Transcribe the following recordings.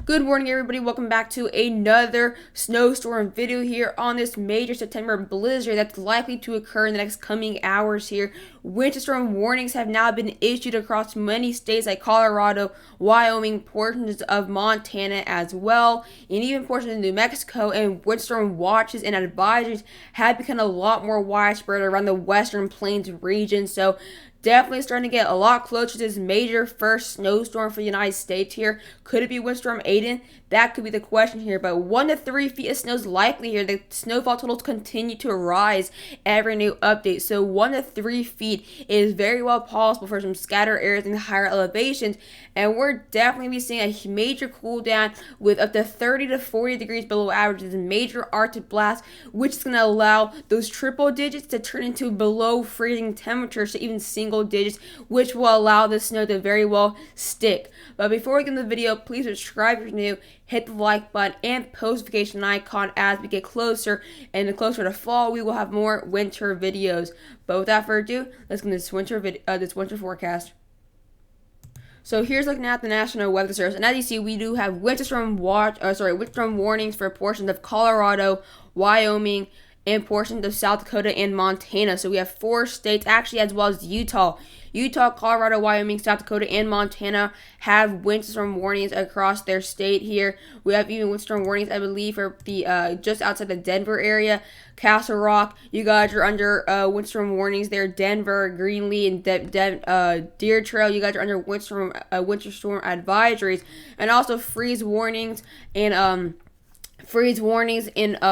Good morning, everybody. Welcome back to another snowstorm video here on this major September blizzard that's likely to occur in the next coming hours here. Winter storm warnings have now been issued across many states like Colorado, Wyoming, portions of Montana as well, and even portions of New Mexico. And winter storm watches and advisories have become a lot more widespread around the western plains region. So definitely starting to get a lot closer to this major first snowstorm for the United States here. Could it be Windstorm Aiden? That could be the question here. But 1 to 3 feet of snow is likely here. The snowfall totals continue to rise every new update. So 1 to 3 feet is very well possible for some scattered areas in the higher elevations. And we're definitely be seeing a major cool down with up to 30 to 40 degrees below average. This major Arctic blast, which is going to allow those triple digits to turn into below freezing temperatures to even single digits, which will allow the snow to very well stick. But before we get into the video, please subscribe if you're new, hit the like button and post notification icon as we get closer and closer to fall. We will have more winter videos. But without further ado, let's get into this winter forecast. So here's looking at the National Weather Service, and as you see, we do have winter storm warnings for portions of Colorado, Wyoming, and portions of South Dakota and Montana. So we have 4 states, actually, as well as Utah. Utah, Colorado, Wyoming, South Dakota, and Montana have winter storm warnings across their state here. We have even winter storm warnings, I believe, for the just outside the Denver area. Castle Rock, you guys are under winter storm warnings there. Denver, Greenlee, and Deer Trail, you guys are under winter storm advisories, and also freeze warnings and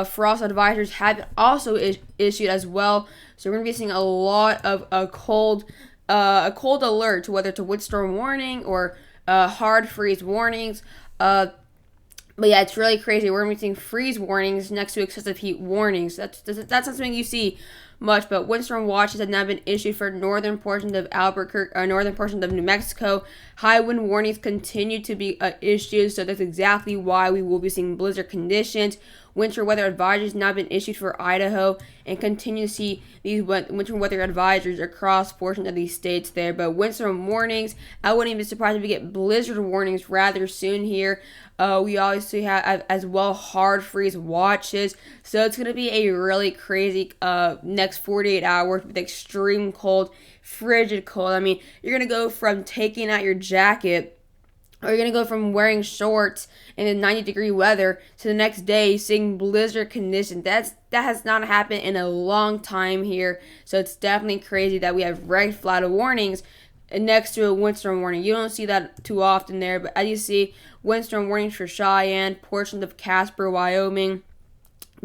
frost advisories have been also issued as well. So we're going to be seeing a lot of a cold alert, whether it's a windstorm warning or hard freeze warnings. But yeah, it's really crazy. We're going to be seeing freeze warnings next to excessive heat warnings. That's not something you see much, but windstorm watches have now been issued for northern portions of northern portions of New Mexico. High wind warnings continue to be issued, so that's exactly why we will be seeing blizzard conditions. Winter weather advisories have now been issued for Idaho, and continue to see these winter weather advisories across portions of these states there. But windstorm warnings, I wouldn't even be surprised if we get blizzard warnings rather soon here. We obviously have as well hard freeze watches, so it's going to be a really crazy next 48 hours with extreme cold, frigid cold. I mean, you're going to go from taking out your jacket, or you're going to go from wearing shorts in the 90-degree weather to the next day seeing blizzard conditions. That has not happened in a long time here, so it's definitely crazy that we have red flag warnings next to a windstorm warning. You don't see that too often there, but as you see, windstorm warnings for Cheyenne, portions of Casper, Wyoming,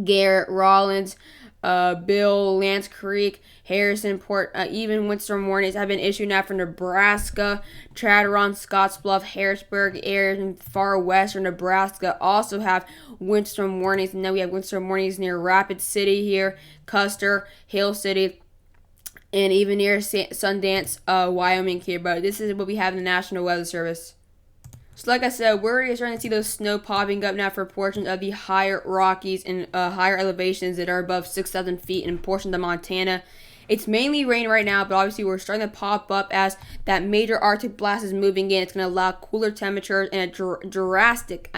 Garrett, Rollins, Bill, Lance Creek, Harrison, even windstorm warnings have been issued now for Nebraska, Chadron, Scottsbluff, Harrisburg areas, and far western Nebraska also have windstorm warnings. And now we have windstorm warnings near Rapid City here, Custer, Hill City, and even near Sundance, Wyoming here. But this is what we have in the National Weather Service. So like I said, we're already starting to see those snow popping up now for portions of the higher Rockies and higher elevations that are above 6,000 feet in portions of Montana. It's mainly rain right now, but obviously we're starting to pop up as that major Arctic blast is moving in. It's going to allow cooler temperatures and a drastic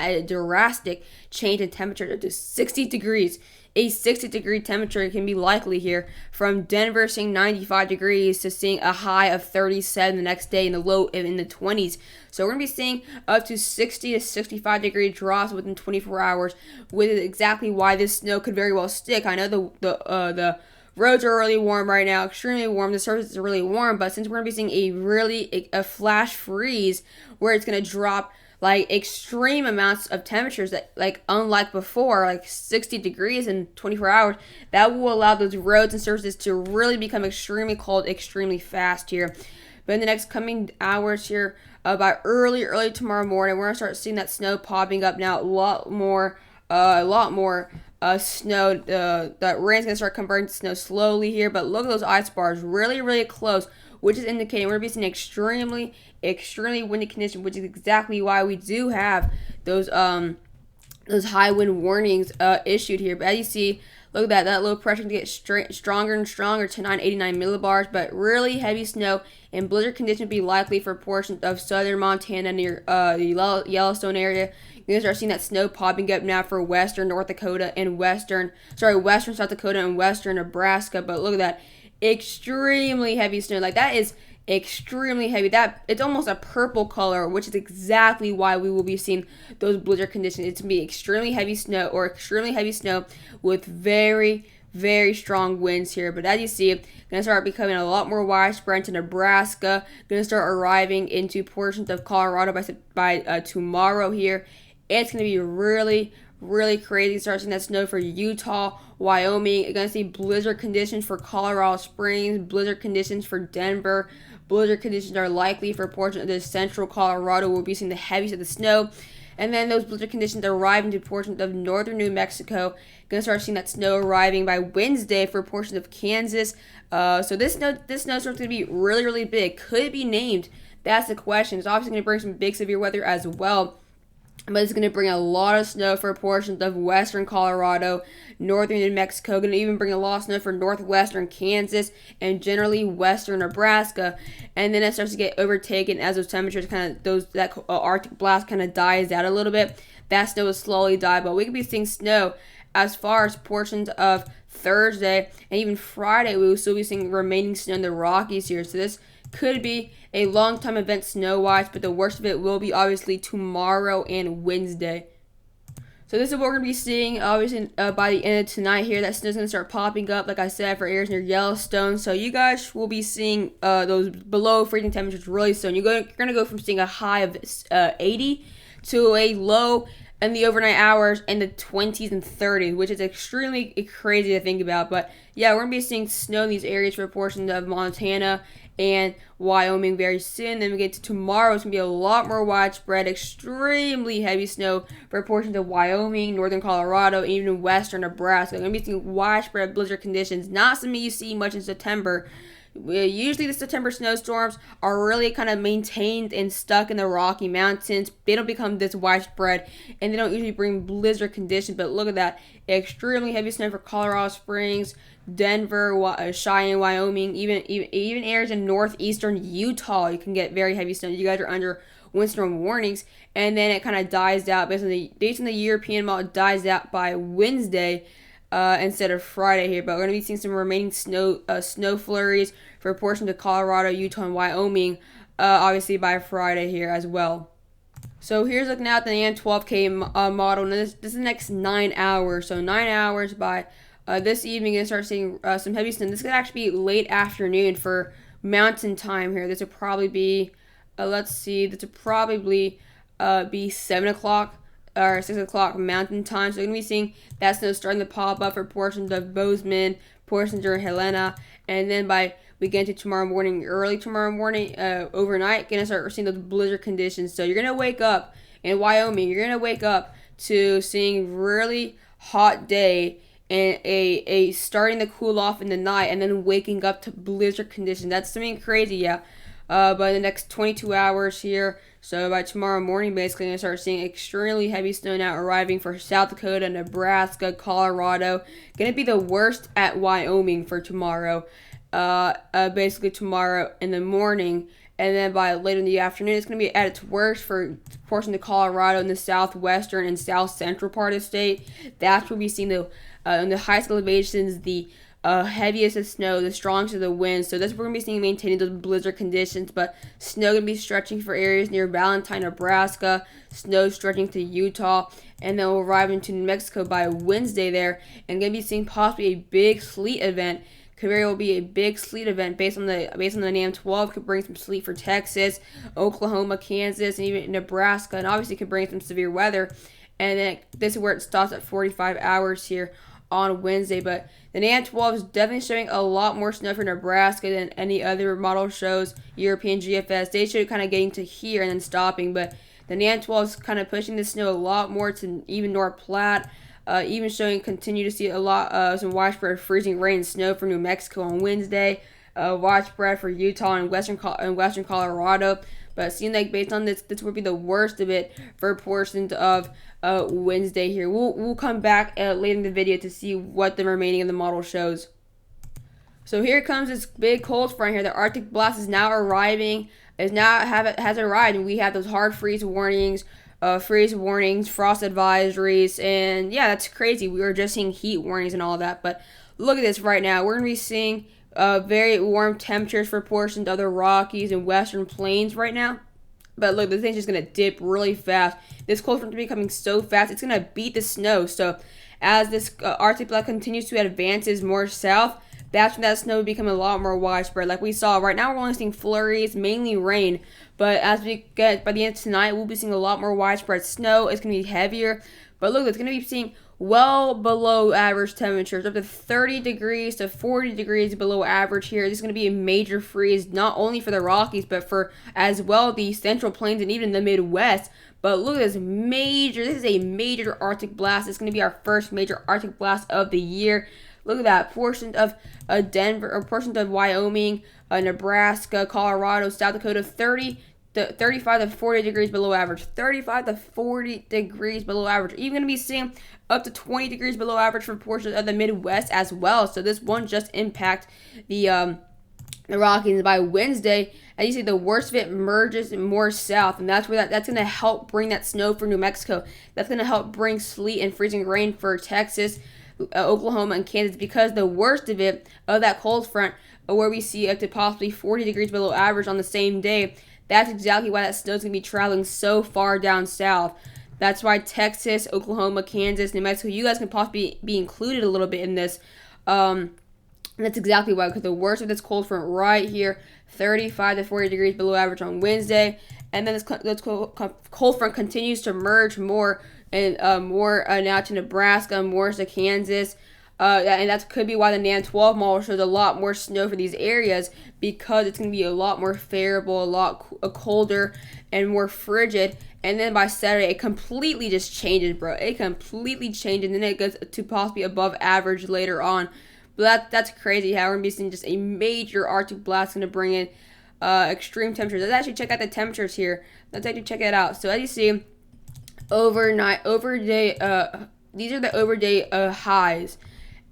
change in temperature to 60 degrees. A 60-degree temperature can be likely here, from Denver seeing 95 degrees to seeing a high of 37 the next day in the 20s. So we're going to be seeing up to 60 to 65 degree drops within 24 hours, which is exactly why this snow could very well stick. I know the roads are really warm right now, extremely warm. The surface is really warm, but since we're going to be seeing a flash freeze where it's going to drop like extreme amounts of temperatures that, like, unlike before, like 60 degrees in 24 hours, that will allow those roads and surfaces to really become extremely cold extremely fast here. But in the next coming hours here, by early tomorrow morning, we're gonna start seeing that snow popping up now. A lot more snow. That rain's gonna start converting to snow slowly here, but look at those ice bars, really close, which is indicating we're gonna be seeing extremely windy conditions, which is exactly why we do have those high wind warnings issued here. But as you see, Look at that. That low pressure can get stronger and stronger to 989 millibars, but really heavy snow and blizzard conditions will be likely for portions of southern Montana near the Yellowstone area. You're going to start seeing that snow popping up now for western North Dakota and western South Dakota and western Nebraska. But look at that. Extremely heavy snow. Like, that is extremely heavy. That it's almost a purple color, which is exactly why we will be seeing those blizzard conditions. It's gonna be extremely heavy snow with very, very strong winds here. But as you see, gonna start becoming a lot more widespread into Nebraska. Gonna start arriving into portions of Colorado by tomorrow here. It's gonna be really, really crazy. Start seeing that snow for Utah, Wyoming. You're gonna see blizzard conditions for Colorado Springs, blizzard conditions for Denver. Blizzard conditions are likely for portions of the central Colorado. We'll be seeing the heaviest of the snow. And then those blizzard conditions arrive into portions of northern New Mexico. Gonna start seeing that snow arriving by Wednesday for portions of Kansas. So this snowstorm's gonna be really, really big. Could it be named? That's the question. It's obviously gonna bring some big severe weather as well. But it's going to bring a lot of snow for portions of western Colorado, northern New Mexico. Going to even bring a lot of snow for northwestern Kansas and generally western Nebraska. And then it starts to get overtaken as those temperatures that Arctic blast kind of dies out a little bit. That snow will slowly die, but we could be seeing snow as far as portions of Thursday and even Friday. We will still be seeing remaining snow in the Rockies here. So this could be a long time event snow-wise, but the worst of it will be obviously tomorrow and Wednesday. So this is what we're going to be seeing obviously by the end of tonight here. That snow's going to start popping up, like I said, for areas near Yellowstone. So you guys will be seeing those below freezing temperatures really soon. You're going to go from seeing a high of 80 to a low in the overnight hours in the 20s and 30s, which is extremely crazy to think about. But yeah, we're going to be seeing snow in these areas for portions of Montana and Wyoming very soon. Then we get to tomorrow, it's going to be a lot more widespread, extremely heavy snow for portions of Wyoming, northern Colorado, even western Nebraska. We're going to be seeing widespread blizzard conditions, not something you see much in September. Usually the September snowstorms are really kind of maintained and stuck in the Rocky Mountains. They don't become this widespread, and they don't usually bring blizzard conditions. But look at that. Extremely heavy snow for Colorado Springs, Denver, Cheyenne, Wyoming, even areas in northeastern Utah. You can get very heavy snow. You guys are under windstorm warnings, and then it kind of dies out. Based on the European model, it dies out by Wednesday instead of Friday here. But we're going to be seeing some remaining snow flurries for portions of Colorado, Utah, and Wyoming, obviously by Friday here as well. So here's looking at the NAM 12K model. And this is the next 9 hours. So 9 hours by this evening, you're going to start seeing some heavy snow. This could actually be late afternoon for mountain time here. This would probably be, this would probably be 7 o'clock or 6 o'clock mountain time. So you're going to be seeing that snow starting to pop up for portions of Bozeman, portions of Helena, and then by we get into early tomorrow morning, overnight, going to start seeing those blizzard conditions. So you're going to wake up in Wyoming, you're going to wake up to seeing really hot day and a starting to cool off in the night, and then waking up to blizzard conditions. That's something crazy, yeah. By the next 22 hours here, so by tomorrow morning, basically, you're going to start seeing extremely heavy snow now arriving for South Dakota, Nebraska, Colorado. Going to be the worst at Wyoming for tomorrow. Basically tomorrow in the morning, and then by later in the afternoon, it's going to be at its worst for portions of Colorado in the southwestern and south central part of the state. That's where we see in the highest elevations, the heaviest of snow, the strongest of the winds. So that's where we're going to be seeing maintaining those blizzard conditions. But snow going to be stretching for areas near Valentine, Nebraska. Snow stretching to Utah, and then we'll arrive into New Mexico by Wednesday there, and going to be seeing possibly a big sleet event. Very will be a big sleet event based on the NAM 12. Could bring some sleet for Texas, Oklahoma, Kansas, and even Nebraska, and obviously could bring some severe weather. And then this is where it stops at 45 hours here on Wednesday. But the NAM 12 is definitely showing a lot more snow for Nebraska than any other model shows. European GFS, they show kind of getting to here and then stopping, but the NAM 12 is kind of pushing the snow a lot more to even North Platte. Even continue to see a lot some widespread freezing rain and snow for New Mexico on Wednesday. Widespread for Utah and western Colorado. But it seems like based on this would be the worst of it for portions of Wednesday here. We'll come back later in the video to see what the remaining of the model shows. So here comes this big cold front here. The Arctic blast is now arriving. Has arrived, and we have those hard freeze warnings, frost advisories, and yeah, that's crazy. We were just seeing heat warnings and all of that, but look at this right now. We're gonna be seeing very warm temperatures for portions of the Rockies and Western Plains right now. But look, this thing's just gonna dip really fast. This cold front is becoming so fast, it's gonna beat the snow. So as this Arctic blast continues to advances more south, that's when that snow will become a lot more widespread. Like we saw right now, we're only seeing flurries, mainly rain. But as we get by the end of tonight, we'll be seeing a lot more widespread snow. It's going to be heavier. But look, it's going to be seeing well below average temperatures, up to 30 degrees to 40 degrees below average here. This is going to be a major freeze, not only for the Rockies, but for as well the Central Plains and even the Midwest. But look at this is a major Arctic blast. It's going to be our first major Arctic blast of the year. Look at that. Portions of Denver, or portions of Wyoming, Nebraska, Colorado, South Dakota, 35 to 40 degrees below average. 35 to 40 degrees below average. Even going to be seeing up to 20 degrees below average for portions of the Midwest as well. So this won't just impact the Rockies. By Wednesday, as you see, the worst of it merges more south, and that's where that's going to help bring that snow for New Mexico. That's going to help bring sleet and freezing rain for Texas, Oklahoma, and Kansas, because the worst of it, of that cold front, where we see up to possibly 40 degrees below average on the same day, that's exactly why that snow's going to be traveling so far down south. That's why Texas, Oklahoma, Kansas, New Mexico, you guys can possibly be included a little bit in this. That's exactly why, because the worst of this cold front right here, 35 to 40 degrees below average on Wednesday, and then this cold front continues to merge more and more now to Nebraska, more to Kansas, and that could be why the NAN 12 model shows a lot more snow for these areas, because it's going to be a lot more favorable, a lot colder, and more frigid. And then by Saturday, it completely just changes, bro. It completely changes, and then it goes to possibly above average later on. But that's crazy how we're going to be seeing just a major Arctic blast going to bring in extreme temperatures. Let's actually check out the temperatures here. Let's actually check it out. So as you see, overday, these are the overday highs.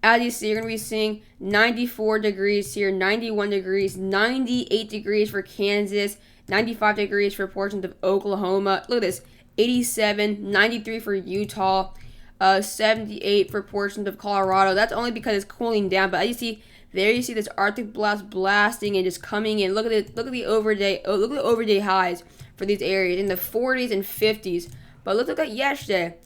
As you see, you're going to be seeing 94 degrees here, 91 degrees, 98 degrees for Kansas, 95 degrees for portions of Oklahoma. Look at this, 87, 93 for Utah, 78 for portions of Colorado. That's only because it's cooling down. But as you see, there you see this Arctic blast blasting and just coming in. Look at it. Look at the overday highs for these areas in the 40s and 50s. But let's look at yesterday.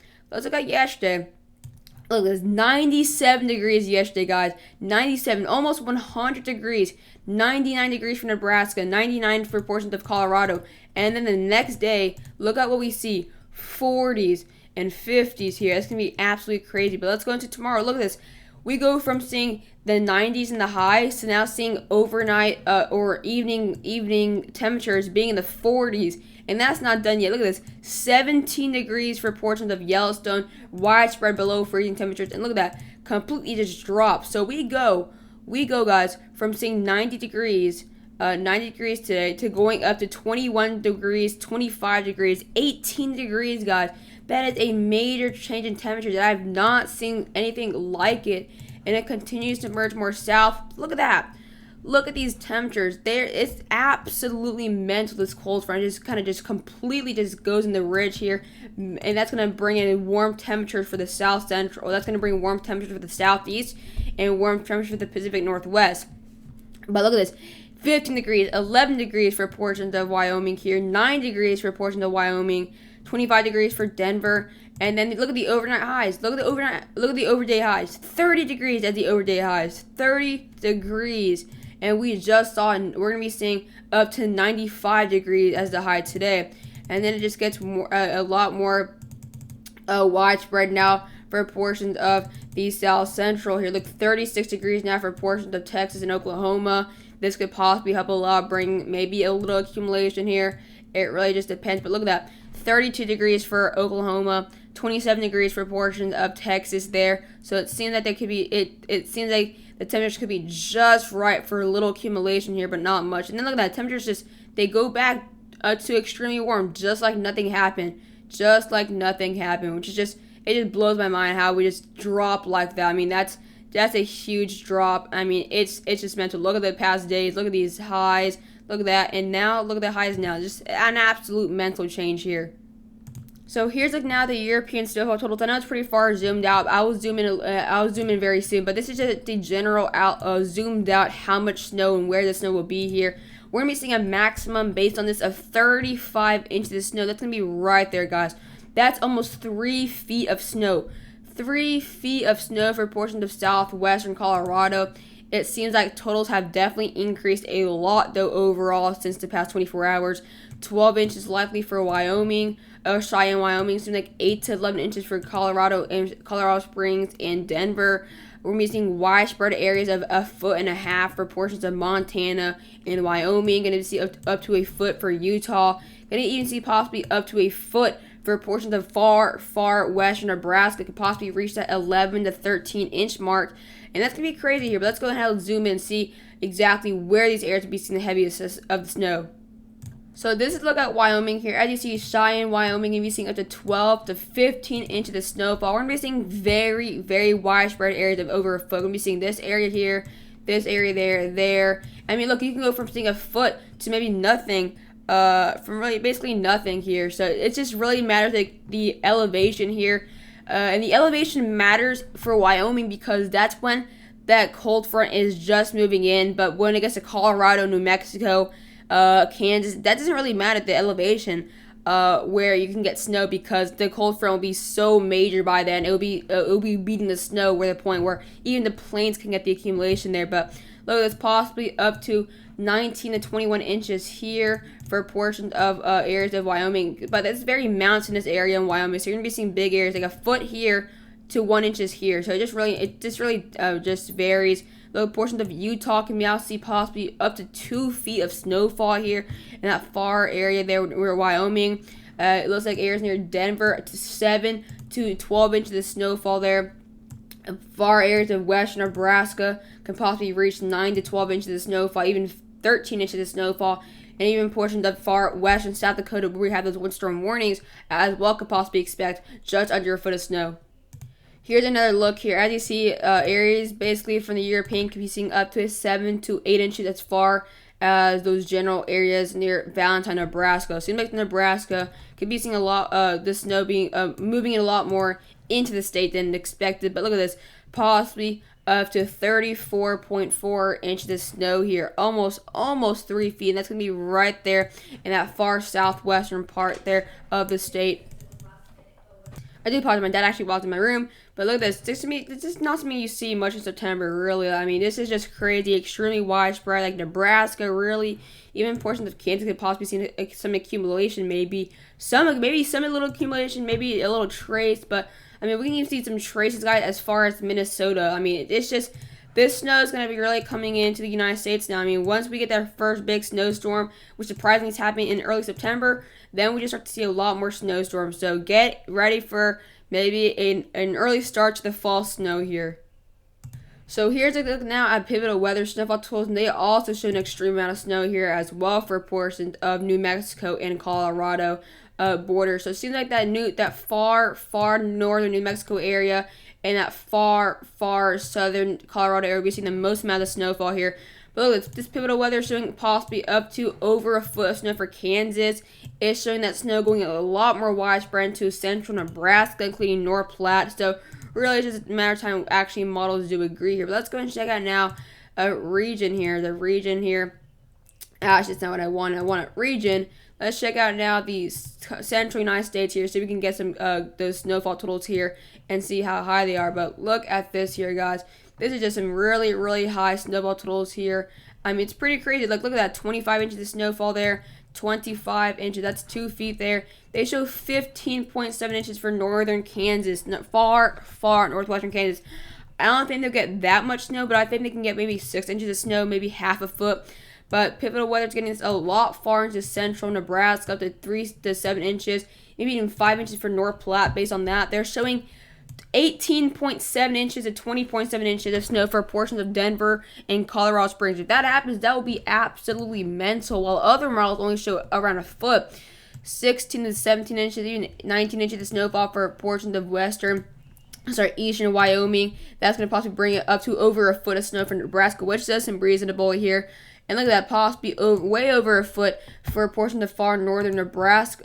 Look, it was 97 degrees yesterday, guys. 97, almost 100 degrees. 99 degrees for Nebraska, 99 for portions of Colorado. And then the next day, look at what we see. 40s and 50s here. That's going to be absolutely crazy. But let's go into tomorrow. Look at this. We go from seeing the 90s and the highs to now seeing overnight or evening temperatures being in the 40s. And that's not done yet. Look at this. 17 degrees for portions of Yellowstone. Widespread below freezing temperatures. And look at that. Completely just dropped. So we go, guys, from seeing 90 degrees today to going up to 21 degrees, 25 degrees, 18 degrees, guys. That is a major change in temperature that I've not seen anything like it. And it continues to merge more south. Look at that. Look at these temperatures. It's absolutely mental, this cold front. It just completely just goes in the ridge here. And that's going to bring in warm temperatures for the south central. That's going to bring warm temperatures for the southeast and warm temperatures for the Pacific Northwest. But look at this. 15 degrees, 11 degrees for portions of Wyoming here. 9 degrees for portions of Wyoming. 25 degrees for Denver. And then look at the overnight highs. Look at the overday highs. 30 degrees at the overday highs. 30 degrees. And we just saw, and we're going to be seeing up to 95 degrees as the high today. And then it just gets a lot more widespread now for portions of the south central here. Look, 36 degrees now for portions of Texas and Oklahoma. This could possibly help a lot, bring maybe a little accumulation here. It really just depends. But look at that. 32 degrees for Oklahoma, 27 degrees for portions of Texas there. So it seems like it seems like the temperatures could be just right for a little accumulation here, but not much. And then look at that, temperatures they go back to extremely warm, just like nothing happened. Just like nothing happened, which is just, it just blows my mind how we just dropped like that. I mean, that's a huge drop. I mean, it's just mental. Look at the past days. Look at these highs. Look at that. And now, look at the highs now. Just an absolute mental change here. So here's like now the European snowfall totals. I know it's pretty far zoomed out. I will zoom in very soon, but this is just the general zoomed out how much snow and where the snow will be here. We're gonna be seeing a maximum based on this of 35 inches of snow. That's gonna be right there, guys. That's almost 3 feet of snow. 3 feet of snow for portions of southwestern Colorado. It seems like totals have definitely increased a lot, though, overall since the past 24 hours. 12 inches likely for Wyoming. Cheyenne, Wyoming. Seems like 8 to 11 inches for Colorado and Colorado Springs and Denver. We're seeing widespread areas of 1.5 feet for portions of Montana and Wyoming. Going to see up to a foot for Utah. Going to even see possibly up to a foot for portions of far western Nebraska. Could possibly reach that 11 to 13 inch mark. And that's going to be crazy here. But let's go ahead and zoom in and see exactly where these areas will be seeing the heaviest of the snow. So this is a look at Wyoming here. As you see, Cheyenne, Wyoming, you'll be seeing up to 12 to 15 inches of snowfall. We're going to be seeing very, very widespread areas of over a foot. We're going to be seeing this area here, this area there. I mean, look, you can go from seeing a foot to maybe nothing, from really basically nothing here. So it just really matters, like, the elevation here. And the elevation matters for Wyoming because that's when that cold front is just moving in. But when it gets to Colorado, New Mexico, Kansas, that doesn't really matter at the elevation where you can get snow because the cold front will be so major by then. It will be beating the snow where the point where even the plains can get the accumulation there. But look, it's possibly up to 19 to 21 inches here for portions of areas of Wyoming. But it's very mountainous area in Wyoming, so you're gonna be seeing big areas like a foot here to 1 inches here. So it just really varies. Low portions of Utah can be able to see possibly up to 2 feet of snowfall here in that far area there where Wyoming. It looks like areas near Denver to 7 to 12 inches of snowfall there. Far areas of western Nebraska can possibly reach 9 to 12 inches of snowfall, even 13 inches of snowfall. And even portions of far western South Dakota where we have those windstorm warnings as well could possibly expect just under a foot of snow. Here's another look here. As you see, areas basically from the European can be seeing up to 7 to 8 inches as far as those general areas near Valentine, Nebraska. Seems like Nebraska could be seeing a lot the snow being moving in a lot more into the state than expected. But look at this, possibly up to 34.4 inches of snow here, almost 3 feet, and that's gonna be right there in that far southwestern part there of the state. I do apologize, my dad actually walked in my room, but look at this. This is not something you see much in September, really. I mean, this is just crazy, extremely widespread, like Nebraska, really. Even portions of Kansas could possibly see some accumulation, maybe some little accumulation, maybe a little trace, but I mean, we can even see some traces, guys, as far as Minnesota. I mean, it's just, this snow is going to be really coming into the United States now. I mean, once we get that first big snowstorm, which surprisingly is happening in early September, then we just start to see a lot more snowstorms. So get ready for maybe an early start to the fall snow here. So here's a look now at pivotal weather snowfall tools, and they also show an extreme amount of snow here as well for portions of New Mexico and Colorado border. So it seems like that far northern New Mexico area and that far southern Colorado area, we're seeing the most amount of snowfall here. But look, this pivotal weather showing possibly up to over a foot of snow for Kansas. It's showing that snow going a lot more widespread into central Nebraska, including North Platte. So really, it's just a matter of time actually models do agree here. But let's go and check out now a region here. The region here. Actually, it's not what I want. I want a region. Let's check out now the central United States here, so we can get some those snowfall totals here and see how high they are. But look at this here, guys. This is just some really, really high snowfall totals here. I mean, it's pretty crazy. Like, look at that, 25 inches of snowfall there, 25 inches. That's 2 feet there. They show 15.7 inches for northern Kansas, far northwestern Kansas. I don't think they'll get that much snow, but I think they can get maybe 6 inches of snow, maybe half a foot. But pivotal weather's getting us a lot far into central Nebraska, up to 3 to 7 inches, maybe even 5 inches for North Platte. Based on that, they're showing 18.7 inches to 20.7 inches of snow for portions of Denver and Colorado Springs. If that happens, that will be absolutely mental. While other models only show around a foot, 16 to 17 inches, even 19 inches of snowfall for portions of eastern Wyoming. That's going to possibly bring it up to over a foot of snow for Nebraska, which does some reasonable here. And look at that, possibly way over a foot for a portion of far northern Nebraska,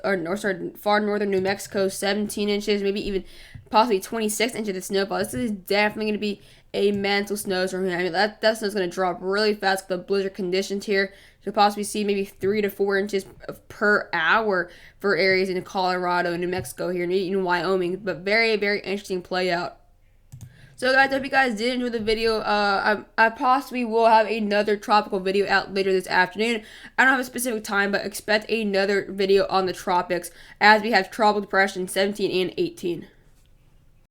far northern New Mexico, 17 inches, maybe even possibly 26 inches of snowfall. This is definitely going to be a mental snowstorm here. I mean, that snow's going to drop really fast with the blizzard conditions here. You'll possibly see maybe 3 to 4 inches per hour for areas in Colorado and New Mexico here, and even Wyoming. But very, very interesting play out. So guys, I hope you guys did enjoy the video. I possibly will have another tropical video out later this afternoon. I don't have a specific time, but expect another video on the tropics as we have tropical depression 17 and 18.